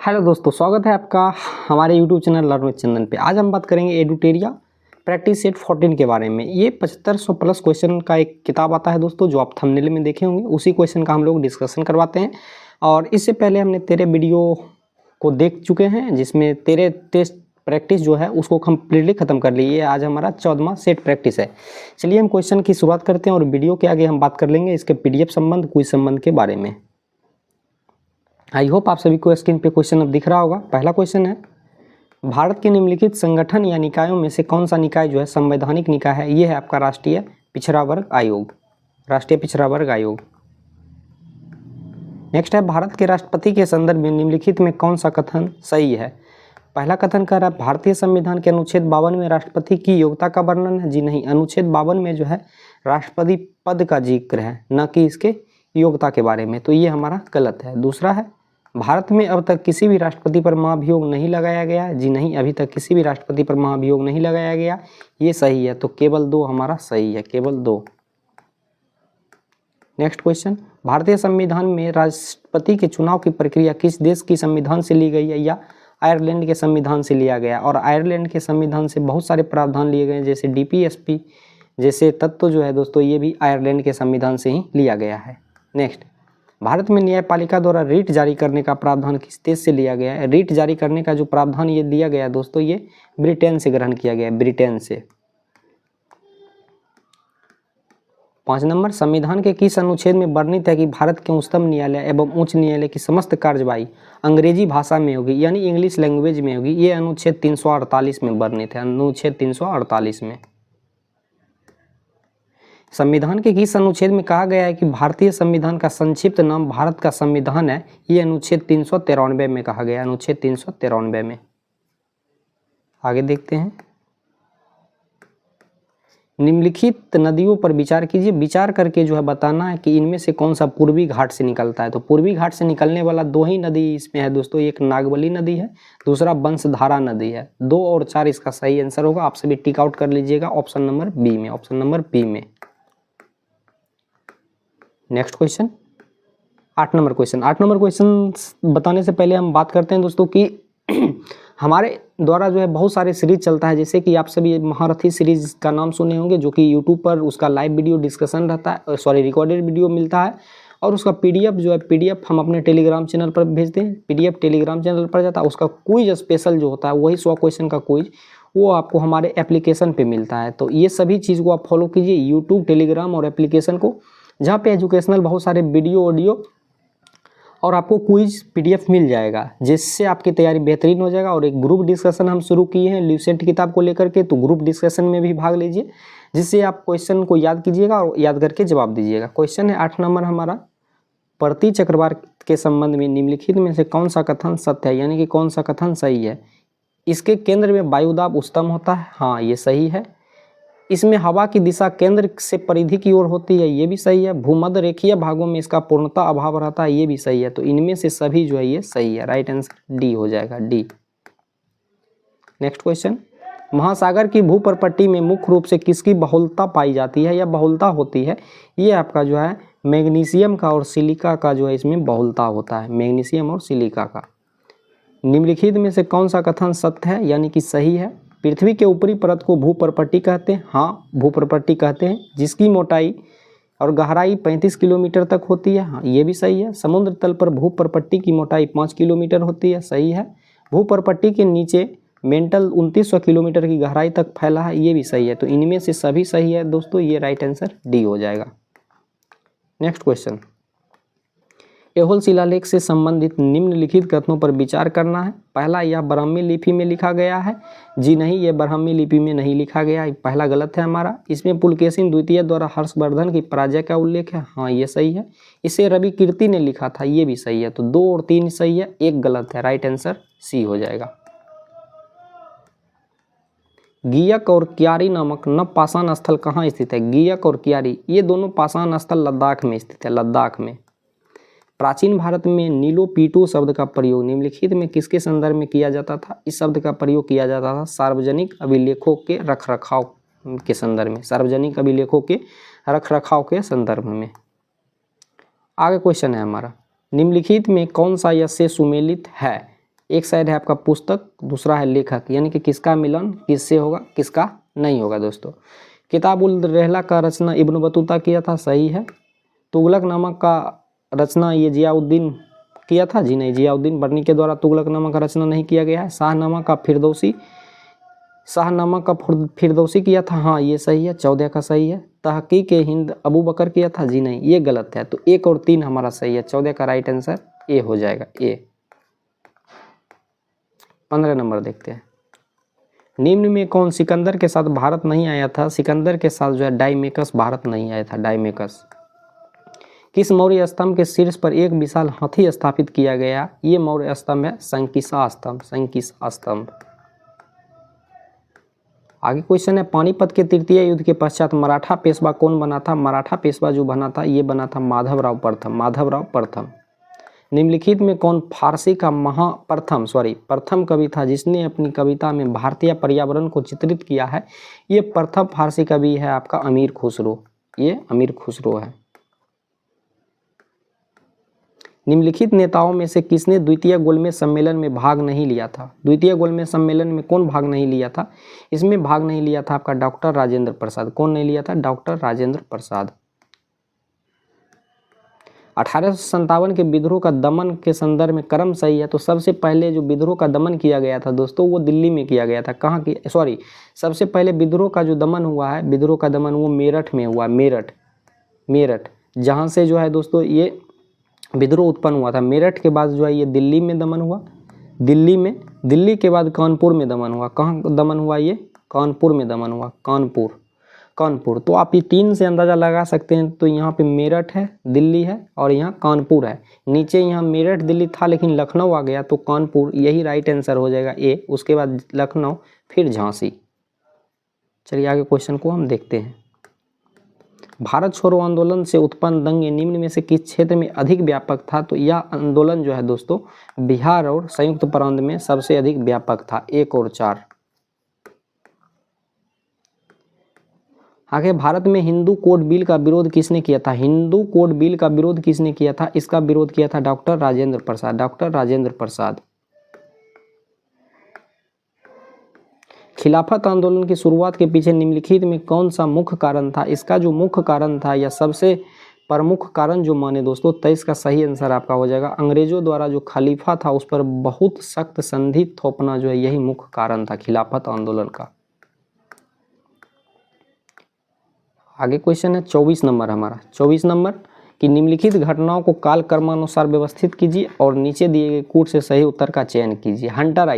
Hello दोस्तों, स्वागत है आपका हमारे यूट्यूब चैनल लर्न विद चंदन पे। आज हम बात करेंगे एडुटेरिया प्रैक्टिस सेट 14 के बारे में। ये 7500 प्लस क्वेश्चन का एक किताब आता है दोस्तों, जो आप थंबनेल में देखे होंगे। उसी क्वेश्चन का हम लोग डिस्कशन करवाते हैं। और इससे पहले हमने तेरे वीडियो को देख चुके हैं, जिसमें तेरे टेस्ट प्रैक्टिस जो है उसको कम्प्लीटली ख़त्म कर ली। ये आज हमारा 14वां सेट प्रैक्टिस है। चलिए हम क्वेश्चन की शुरुआत करते हैं और वीडियो के आगे हम बात कर लेंगे इसके PDF संबंध, क्विज संबंध के बारे में। आई होप आप सभी को स्क्रीन पे क्वेश्चन अब दिख रहा होगा। पहला क्वेश्चन है, भारत के निम्नलिखित संगठन या निकायों में से कौन सा निकाय जो है संवैधानिक निकाय है? ये है आपका राष्ट्रीय पिछड़ा वर्ग आयोग, राष्ट्रीय पिछड़ा वर्ग आयोग। नेक्स्ट है, भारत के राष्ट्रपति के संदर्भ में निम्नलिखित में कौन सा कथन सही है? पहला कथन कह रहा है भारतीय संविधान के अनुच्छेद 52 में राष्ट्रपति की योग्यता का वर्णन है। जी नहीं, अनुच्छेद 52 में जो है राष्ट्रपति पद का जिक्र है, न कि इसके योग्यता के बारे में, तो ये हमारा गलत है। दूसरा है, भारत में अब तक किसी भी राष्ट्रपति पर महाभियोग नहीं लगाया गया। जी नहीं, अभी तक किसी भी राष्ट्रपति पर महाभियोग नहीं लगाया गया, ये सही है। तो केवल 2 हमारा सही है, केवल 2। नेक्स्ट क्वेश्चन, भारतीय संविधान में राष्ट्रपति के चुनाव की प्रक्रिया किस देश की संविधान से ली गई है या आयरलैंड के संविधान से लिया गया? और आयरलैंड के संविधान से बहुत सारे प्रावधान लिए गए, जैसे DPSP जैसे तत्व जो है दोस्तों, ये भी आयरलैंड के संविधान से ही लिया गया है। नेक्स्ट, भारत में न्यायपालिका द्वारा रिट जारी करने का प्रावधान किस देश से लिया गया है? रिट जारी करने का जो प्रावधान ये दिया गया है दोस्तों, ये ब्रिटेन से ग्रहण किया गया है, ब्रिटेन से। 5 नंबर, संविधान के किस अनुच्छेद में वर्णित है कि भारत के उच्चतम न्यायालय एवं उच्च न्यायालय की समस्त कार्यवाही अंग्रेजी भाषा में होगी, यानी इंग्लिश लैंग्वेज में होगी? ये अनुच्छेद 348 में वर्णित है, अनुच्छेद 348 में। संविधान के किस अनुच्छेद में कहा गया है कि भारतीय संविधान का संक्षिप्त नाम भारत का संविधान है? ये अनुच्छेद 393 में कहा गया, अनुच्छेद 393 में। आगे देखते हैं, निम्नलिखित नदियों पर विचार कीजिए। विचार करके जो है बताना है कि इनमें से कौन सा पूर्वी घाट से निकलता है। तो पूर्वी घाट से निकलने वाला 2 ही नदी इसमें है दोस्तों, एक नागवली नदी है, दूसरा बंसधारा नदी है। 2 और 4 इसका सही आंसर होगा। आप सभी टिक आउट कर लीजिएगा ऑप्शन नंबर बी में, ऑप्शन नंबर बी में। Next question, 8 number question. 8 number question बताने से पहले हम बात करते हैं दोस्तों कि हमारे द्वारा जो है बहुत सारे सीरीज चलता है, जैसे कि आप सभी महारथी सीरीज का नाम सुने होंगे, जो कि यूट्यूब पर उसका लाइव वीडियो डिस्कशन रहता है, सॉरी रिकॉर्डेड वीडियो मिलता है, और उसका PDF जो है PDF हम अपने टेलीग्राम चैनल पर भेजते हैं। PDF टेलीग्राम चैनल पर जाता है। उसका क्विज स्पेशल जो होता है, वही 100 क्वेश्चन का क्विज, वो आपको हमारे एप्लीकेशन पे मिलता है। तो ये सभी चीज़ को आप फॉलो कीजिए, यूट्यूब, टेलीग्राम और एप्लीकेशन को, जहाँ पे एजुकेशनल बहुत सारे वीडियो, ऑडियो और आपको क्विज PDF मिल जाएगा, जिससे आपकी तैयारी बेहतरीन हो जाएगा। और एक ग्रुप डिस्कशन हम शुरू किए हैं ल्यूसेंट किताब को लेकर के, तो ग्रुप डिस्कशन में भी भाग लीजिए, जिससे आप क्वेश्चन को याद कीजिएगा और याद करके जवाब दीजिएगा। क्वेश्चन है 8 नंबर हमारा, प्रति चक्रवात के संबंध में निम्नलिखित में से कौन सा कथन सत्य है, यानी कि कौन सा कथन सही है? इसके केंद्र में वायुदाब उच्चतम होता है, हाँ ये सही है। इसमें हवा की दिशा केंद्र से परिधि की ओर होती है, ये भी सही है। भूमध्य रेखीय भागों में इसका पूर्णता अभाव रहता है, ये भी सही है। तो इनमें से सभी जो है ये सही है, राइट आंसर डी हो जाएगा, डी। नेक्स्ट क्वेश्चन, महासागर की भूप्रपट्टी में मुख्य रूप से किसकी बहुलता पाई जाती है या बहुलता होती है? ये आपका जो है मैग्नीशियम का और सिलिका का जो है इसमें बहुलता होता है, मैग्नीशियम और सिलिका का। निम्नलिखित में से कौन सा कथन सत्य है, यानी कि सही है? पृथ्वी के ऊपरी परत को भूप्रपट्टी कहते हैं, हाँ भूप्रपट्टी कहते हैं, जिसकी मोटाई और गहराई 35 किलोमीटर तक होती है, हाँ ये भी सही है। समुद्र तल पर भूप्रपट्टी की मोटाई 5 किलोमीटर होती है, सही है। भूप्रपट्टी के नीचे मेंटल 2900 किलोमीटर की गहराई तक फैला है, ये भी सही है। तो इनमें से सभी सही है दोस्तों, ये राइट आंसर डी हो जाएगा। नेक्स्ट क्वेश्चन, ऐहोल शिलालेख से संबंधित निम्नलिखित कथनों पर विचार करना है। पहला, यह ब्राह्मी लिपि में लिखा गया है। जी नहीं, ये ब्राह्मी लिपि में नहीं लिखा गया है, पहला गलत है हमारा। इसमें पुलकेशिन द्वितीय द्वारा हर्षवर्धन की पराजय का उल्लेख है, हाँ ये सही है। इसे रवि कीर्ति ने लिखा था, ये भी सही है। तो 2 और 3 सही है, 1 गलत है, राइट आंसर सी हो जाएगा। गीयक और क्यारी नामक नव पाषाण स्थल कहाँ स्थित है? गीयक और क्यारी ये दोनों पाषाण स्थल लद्दाख में स्थित है, लद्दाख में। प्राचीन भारत में नीलो पीटो शब्द का प्रयोग निम्नलिखित में किसके संदर्भ में किया जाता था? इस शब्द का प्रयोग किया जाता था सार्वजनिक अभिलेखों के रखरखाव के संदर्भ में, सार्वजनिक अभिलेखों के रखरखाव के संदर्भ में। आगे क्वेश्चन है हमारा, निम्नलिखित में कौन सा यश से सुमेलित है? एक साइड है आपका पुस्तक, दूसरा है लेखक, यानी कि किसका मिलन किससे होगा, किसका नहीं होगा दोस्तों। किताब उल रहला का रचना इब्न बतूता किया था, सही है। तुगलकनामा का रचना ये जियाउद्दीन किया था, जी नहीं, जियाउद्दीन बर्नी के द्वारा तुगलकनामा का रचना नहीं किया गया है। शाहनामा का फिरदौसी किया था, हाँ ये सही है, 14 का सही है। तहकीक हिंद अबू बकर किया था, जी नहीं ये गलत है। तो 1 और 3 हमारा सही है, 14 का राइट आंसर ए हो जाएगा, ए। 15 नंबर देखते हैं। निम्न में कौन सिकंदर के साथ भारत नहीं आया था? सिकंदर के साथ जो है डायमेकस भारत नहीं आया था, डायमेकस। किस मौर्य स्तंभ के शीर्ष पर एक विशाल हाथी स्थापित किया गया? ये मौर्य स्तंभ है संकिसा स्तंभ, संकिसा स्तंभ। आगे क्वेश्चन है, पानीपत के तृतीय युद्ध के पश्चात मराठा पेशवा कौन बना था? मराठा पेशवा जो बना था ये बना था माधवराव प्रथम, माधवराव प्रथम। निम्नलिखित में कौन फारसी का प्रथम कवि था जिसने अपनी कविता में भारतीय पर्यावरण को चित्रित किया है? ये प्रथम फारसी कवि है आपका अमीर खुसरो, ये अमीर खुसरो है। निम्नलिखित नेताओं में से किसने द्वितीय गोलमेज सम्मेलन में भाग नहीं लिया था? द्वितीय गोलमेज सम्मेलन में कौन भाग नहीं लिया था? इसमें भाग नहीं लिया था आपका डॉक्टर राजेंद्र प्रसाद। कौन नहीं लिया था? डॉक्टर राजेंद्र प्रसाद। 1857 के विद्रोह का दमन के संदर्भ में क्रम सही है, तो सबसे पहले जो विद्रोह का दमन किया गया था दोस्तों वो दिल्ली में किया गया था। कहाँ की, सॉरी, सबसे पहले विद्रोह का जो दमन हुआ है, विद्रोह का दमन वो मेरठ में हुआ, मेरठ जहाँ से जो है दोस्तों ये विद्रोह उत्पन्न हुआ था। मेरठ के बाद जो है ये दिल्ली में दमन हुआ, दिल्ली के बाद कानपुर में दमन हुआ। कहाँ दमन हुआ? ये कानपुर में दमन हुआ, कानपुर। तो आप ये 3 से अंदाज़ा लगा सकते हैं। तो यहाँ पे मेरठ है, दिल्ली है और यहाँ कानपुर है। नीचे यहाँ मेरठ दिल्ली था लेकिन लखनऊ आ गया तो कानपुर, यही राइट आंसर हो जाएगा ए। उसके बाद लखनऊ, फिर झांसी। चलिए आगे क्वेश्चन को हम देखते हैं। भारत छोड़ो आंदोलन से उत्पन्न दंगे निम्न में से किस क्षेत्र में अधिक व्यापक था? तो यह आंदोलन जो है दोस्तों बिहार और संयुक्त प्रांत में सबसे अधिक व्यापक था, 1 और 4। आगे, भारत में हिंदू कोड बिल का विरोध किसने किया था? हिंदू कोड बिल का विरोध किसने किया था? इसका विरोध किया था डॉक्टर राजेंद्र प्रसाद, डॉक्टर राजेंद्र प्रसाद। खिलाफत आंदोलन की शुरुआत के पीछे निम्नलिखित में कौन सा मुख्य कारण था? इसका जो मुख्य कारण था या सबसे प्रमुख कारण जो माने दोस्तों, 23 का सही आंसर आपका हो जाएगा। अंग्रेजों द्वारा जो खलीफा था उस पर बहुत सख्त संधि थोपना जो है यही मुख्य कारण था खिलाफत आंदोलन का। आगे क्वेश्चन है 24 नंबर हमारा। 24 नंबर कि निम्नलिखित घटनाओं को काल क्रमानुसार व्यवस्थित कीजिए और नीचे दिए गए कूट से सही उत्तर का चयन कीजिए। हंटर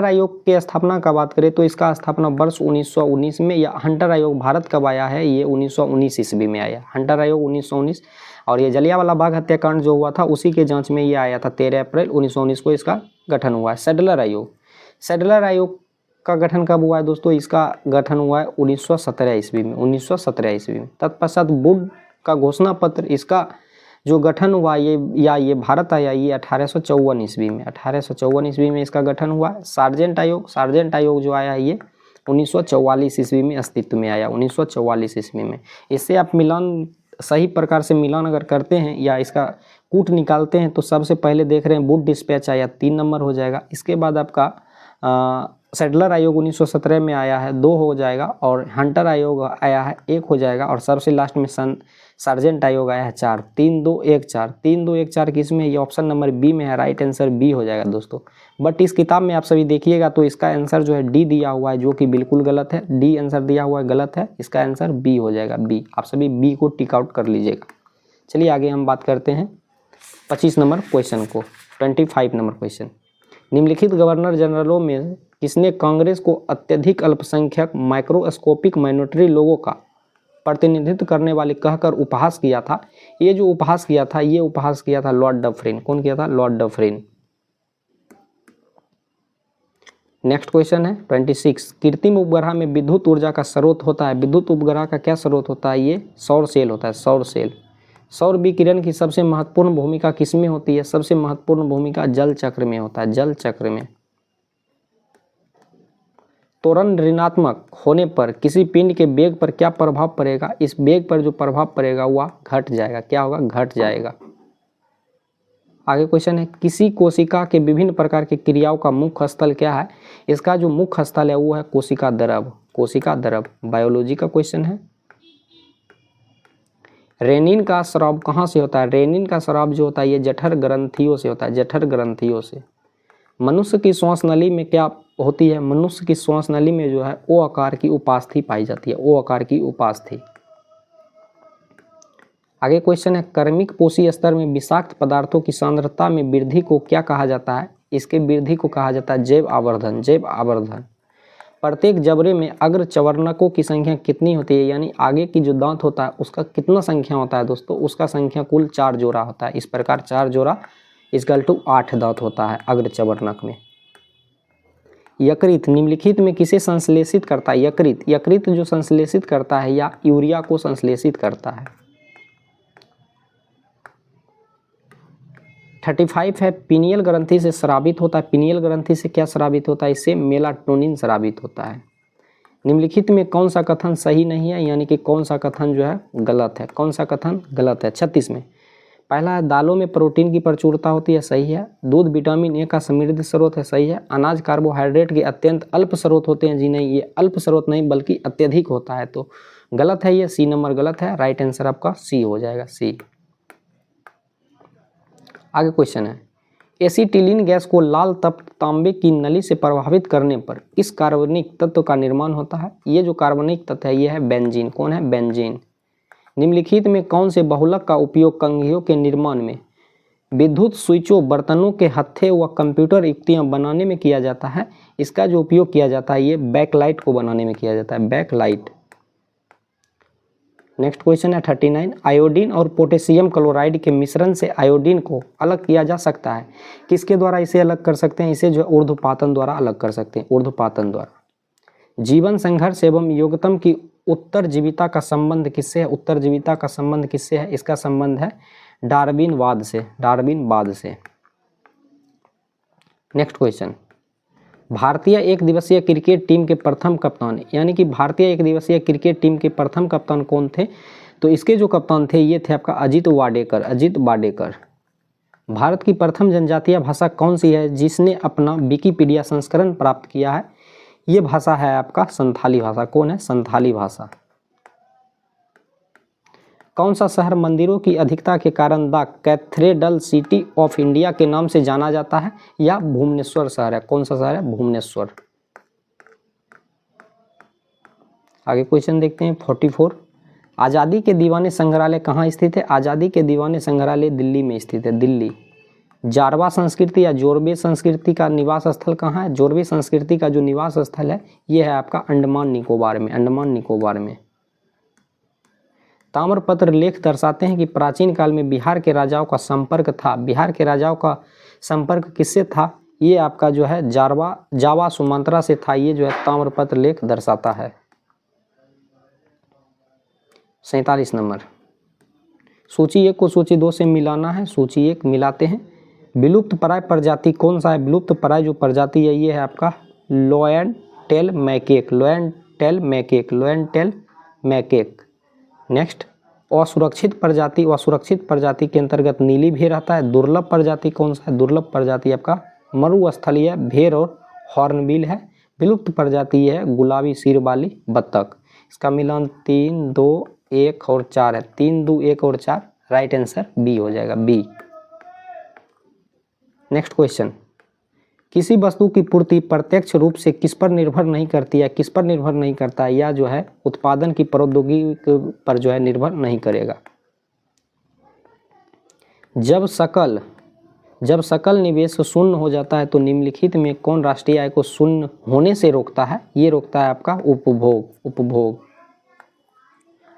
आयोग की स्थापना का बात करें तो इसका स्थापना वर्ष 1919 में, या हंटर आयोग भारत कब आया है? ये 1919 ईस्वी में आया। हंटर आयोग 1919। और ये जलियांवाला बाग हत्याकांड जो हुआ था उसी के जांच में ये आया था, 13 अप्रैल 1919 को इसका गठन हुआ है। सैडलर आयोग का गठन कब हुआ है दोस्तों? इसका गठन हुआ है 1917 ईस्वी में, 1917 ईस्वी में। तत्पश्चात वुड का घोषणा पत्र, इसका जो गठन हुआ ये भारत आया ये 1854 ईस्वी में, 1854 ईस्वी में इसका गठन हुआ है। सार्जेंट आयोग जो आया है ये 1944 ईस्वी में अस्तित्व में आया, 1944 ईस्वी में। इससे आप मिलान, सही प्रकार से मिलान अगर करते हैं या इसका कूट निकालते हैं तो सबसे पहले देख रहे हैं वुड डिस्पैच आया, 3 नंबर हो जाएगा। इसके बाद आपका सैडलर आयोग 1917 में आया है, 2 हो जाएगा। और हंटर आयोग आया है, 1 हो जाएगा। और सबसे लास्ट में सार्जेंट आयोग आया है, 4। 3 2 1 4, 3 2 1 4 किस में? ये ऑप्शन नंबर बी में है, राइट आंसर बी हो जाएगा दोस्तों। बट इस किताब में आप सभी देखिएगा तो इसका आंसर जो है डी दिया हुआ है, जो कि बिल्कुल गलत है। डी आंसर दिया हुआ है, गलत है। इसका आंसर बी हो जाएगा, बी। आप सभी बी को टिक आउट कर लीजिएगा। चलिए आगे हम बात करते हैं 25 नंबर क्वेश्चन को। 25 नंबर क्वेश्चन, निम्नलिखित गवर्नर जनरलों में किसने कांग्रेस को अत्यधिक अल्पसंख्यक माइक्रोस्कोपिक माइनॉरिटी लोगों का प्रतिनिधित्व करने वाले कहकर उपहास किया था? ये जो उपहास किया था ये उपहास किया था लॉर्ड डफरिन। कौन किया था? Lord Dufferin. नेक्स्ट क्वेश्चन है 26, कृत्रिम उपग्रह में विद्युत ऊर्जा का स्रोत होता है। विद्युत उपग्रह का क्या स्रोत होता है? ये सौर सेल होता है, सौर सेल। सौर विकिरण की सबसे महत्वपूर्ण भूमिका किसमें होती है? सबसे महत्वपूर्ण भूमिका जल चक्र में होता है, जल चक्र में। त्वरण ऋणात्मक होने पर किसी पिंड के वेग पर क्या प्रभाव पड़ेगा? इस वेग पर जो प्रभाव पड़ेगा वह घट जाएगा। क्या होगा? घट जाएगा। आगे क्वेश्चन है, किसी कोशिका के विभिन्न प्रकार की क्रियाओं का मुख्य स्थल क्या है? इसका जो मुख्य स्थल है वो है कोशिका द्रव। कोशिका द्रव बायोलॉजी का क्वेश्चन है। रेनिन का स्राव कहाँ से होता है? रेनिन का स्राव जो होता है ये जठर ग्रंथियों से होता है, जठर ग्रंथियों से। मनुष्य की श्वास नली में क्या होती है? मनुष्य की श्वास नली में जो है ओ आकार की उपास्थि पाई जाती है, ओ आकार की उपास्थि। आगे क्वेश्चन है, कर्मिक पोषी स्तर में विषाक्त पदार्थों की सांद्रता में वृद्धि को क्या कहा जाता है? इसके वृद्धि को कहा जाता है जैव आवर्धन, जैव आवर्धन। प्रत्येक जबड़े में अग्र चवर्णकों की संख्या कितनी होती है? यानी आगे की जो दांत होता है उसका कितना संख्या होता है दोस्तों? उसका संख्या कुल 4 जोड़ा होता है। इस प्रकार 4 जोड़ा इक्वल टू 8 दांत होता है अग्र चवर्णक में। यकृत निम्नलिखित में किसे संश्लेषित करता है? यकृत, यकृत जो संश्लेषित करता है या यूरिया को संश्लेषित करता है। 35 है, पिनियल ग्रंथि से स्रावित होता है। पिनियल ग्रंथि से क्या स्रावित होता है? इससे मेलाटोनिन स्रावित होता है। निम्नलिखित में कौन सा कथन सही नहीं है? यानी कि कौन सा कथन जो है गलत है? कौन सा कथन गलत है? 36 में पहला है, दालों में प्रोटीन की प्रचुरता होती है, सही है। दूध विटामिन ए का समृद्ध स्रोत है, सही है। अनाज कार्बोहाइड्रेट के अत्यंत अल्प स्रोत होते हैं, जी नहीं, ये अल्प स्रोत नहीं बल्कि अत्यधिक होता है, तो गलत है ये। सी नंबर गलत है, राइट आंसर आपका सी हो जाएगा, सी। आगे क्वेश्चन है, एसिटिलीन गैस को लाल तप्त तांबे की नली से प्रभावित करने पर किस कार्बनिक तत्व का निर्माण होता है? ये जो कार्बनिक तत्व है ये है बेंजीन। कौन है? बेंजीन। निम्नलिखित में कौन से बहुलक का उपयोग कंघियों के निर्माण में, विद्युत स्विचों, बर्तनों के हत्थे व कंप्यूटर युक्तियां बनाने में किया जाता है? इसका जो उपयोग किया जाता है ये बैकलाइट को बनाने में किया जाता है, बैकलाइट। नेक्स्ट क्वेश्चन है 39, आयोडीन और पोटेशियम क्लोराइड के मिश्रण से आयोडीन को अलग किया जा सकता है, किसके द्वारा इसे अलग कर सकते हैं? इसे जो है ऊर्ध्वपातन द्वारा अलग कर सकते हैं, ऊर्ध्वपातन द्वारा। जीवन संघर्ष एवं योगतम की उत्तरजीविता का संबंध किससे है? उत्तरजीविता का संबंध किससे है? इसका संबंध है डार्विनवाद से, डार्विनवाद से। नेक्स्ट क्वेश्चन, भारतीय एक दिवसीय क्रिकेट टीम के प्रथम कप्तान, यानी कि भारतीय एक दिवसीय क्रिकेट टीम के प्रथम कप्तान कौन थे? तो इसके जो कप्तान थे ये थे आपका अजित वाडेकर, अजित वाडेकर। भारत की प्रथम जनजातीय भाषा कौन सी है जिसने अपना विकिपीडिया संस्करण प्राप्त किया है? ये भाषा है आपका संथाली भाषा। कौन है? संथाली भाषा। कौन सा शहर मंदिरों की अधिकता के कारण the cathedral city of India के नाम से जाना जाता है या भुवनेश्वर शहर है? कौन सा शहर है? भुवनेश्वर। आगे क्वेश्चन देखते हैं 44, आज़ादी के दीवाने संग्रहालय कहाँ स्थित है? आज़ादी के दीवाने संग्रहालय दिल्ली में स्थित है, दिल्ली। जारवा संस्कृति या जोरबे संस्कृति का निवास स्थल कहाँ है? जोरबे संस्कृति का जो निवास स्थल है ये है आपका अंडमान निकोबार में, अंडमान निकोबार में। ताम्रपत्र लेख दर्शाते हैं कि प्राचीन काल में बिहार के राजाओं का संपर्क था। बिहार के राजाओं का संपर्क किससे था? ये आपका जो है जावा सुमात्रा से था। ये जो है ताम्रपत्र लेख दर्शाता है। 47 नंबर, सूची 1 को सूची 2 से मिलाना है। सूची 1 मिलाते हैं। विलुप्त प्राय प्रजाति कौन सा है? विलुप्त प्राय जो प्रजाति है ये है आपका lion tail macaque, lion tail macaque, lion tail macaque. Next, असुरक्षित प्रजाति, असुरक्षित प्रजाति के अंतर्गत नीली भेड़ आता है। दुर्लभ प्रजाति कौन सा है? दुर्लभ प्रजाति आपका मरुस्थलीय भेड़ और हॉर्नबिल है। विलुप्त प्रजाति है गुलाबी सिर वाली बत्तख। इसका मिलान 3, 2, 1 और 4 है। 3, 2, 1 और 4, राइट आंसर बी हो जाएगा, बी। नेक्स्ट क्वेश्चन, किसी वस्तु की पूर्ति प्रत्यक्ष रूप से किस पर निर्भर नहीं करती है? किस पर निर्भर नहीं करता है? या जो है उत्पादन की प्रौद्योगिकी पर जो है निर्भर नहीं करेगा। जब सकल निवेश शून्य हो जाता है तो निम्नलिखित में कौन राष्ट्रीय आय को शून्य होने से रोकता है? ये रोकता है आपका उपभोग।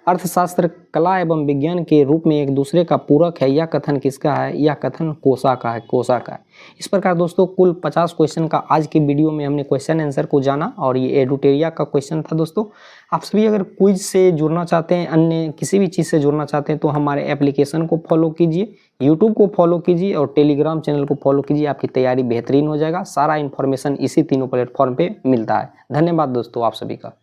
अर्थशास्त्र कला एवं विज्ञान के रूप में एक दूसरे का पूरक है। यह कथन किसका है? यह कथन कोसा का है, कोसा का है। इस प्रकार दोस्तों कुल 50 क्वेश्चन का आज की वीडियो में हमने क्वेश्चन आंसर को जाना और ये एडुटेरिया का क्वेश्चन था। दोस्तों आप सभी अगर क्विज से जुड़ना चाहते हैं, अन्य किसी भी चीज़ से जुड़ना चाहते हैं तो हमारे एप्लीकेशन को फॉलो कीजिए, यूट्यूब को फॉलो कीजिए और टेलीग्राम चैनल को फॉलो कीजिए। आपकी तैयारी बेहतरीन हो जाएगा। सारा इन्फॉर्मेशन इसी तीनों प्लेटफॉर्म पर मिलता है। धन्यवाद दोस्तों आप सभी का।